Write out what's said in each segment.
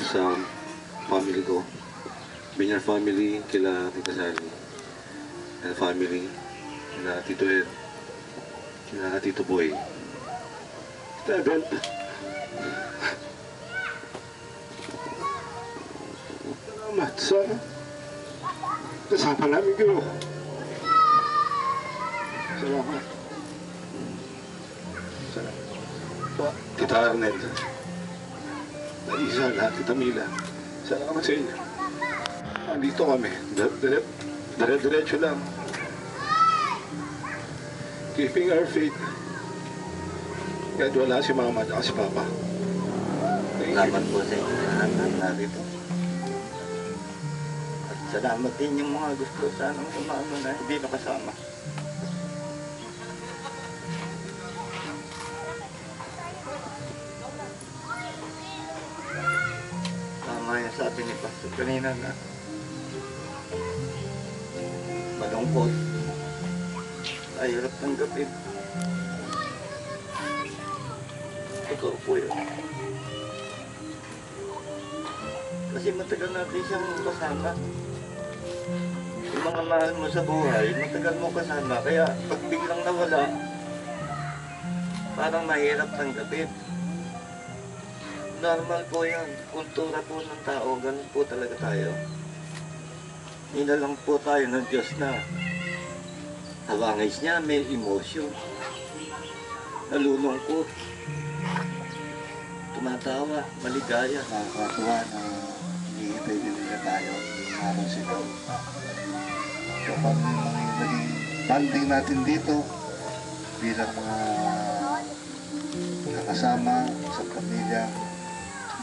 sa family ko. Binyar family, kila Tita Sally. And family, kila Tito Ed, kila Tito Boy. Tita Ebel. Salamat sa kasama namin kayo. Salamat. Salamat. Tita Arnel. Isa lahat, Tita Mila. Salamat sa inyo. Andito kami. Dire-diretso lang. Keeping our faith. Kahit wala si Mama at si Papa. Salamat po sa inyo lahat na narito. At salamat din yung mga gusto sanang sumama na hindi nakasama. Tama yung sabi ni Pastor kanina na malungkot. Ay, hirap tanggapin. Totoo po yun. Kasi matagal natin siyang kasama. Yung mga mahal mo sa buhay, matagal mo kasama. Kaya pag biglang nawala, parang mahirap tanggapin. Normal po yan. Kultura po ng tao, ganun po talaga tayo. Nilalang po tayo ng Diyos na hawangis niya, may emosyon. Nalulungkot. Tumatawa, maligaya. Nakakatuwa na hinihintay din nila tayo. Araw sila. So, kung mga naging banding natin dito bilang mga nakasama sa pamilya,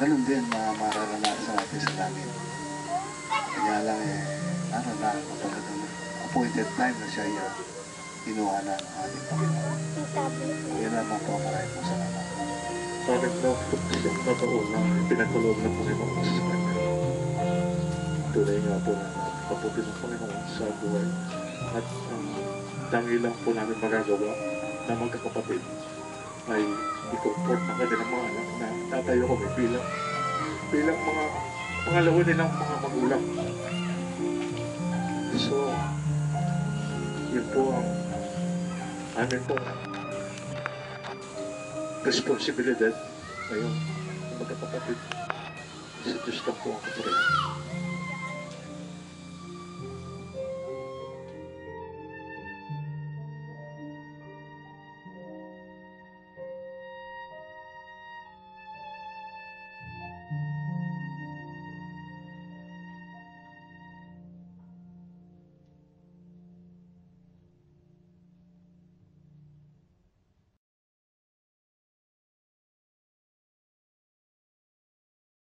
ganun din mga mararanasan natin sa langit. Kaya lang araw na talagang appointed time na siya yung kinuha na ng ating Panginoon. Yan naman po, maraming po salamat. Bakit daw totoo na pinagkaloob ng Panginoon sa kanya? Tunay nga po na kaputi ng Panginoon sa buhay. At ang tangi lang po namin magagawa na magkakapatid ay i-comfort ng kanilang mga anak na tatayo kami bilang mga pangalawa nilang mga magulang. So, yun po ang amin po responsibilidad ngayon ng magkakapatid. Sa Diyos lang po ang kapurihan.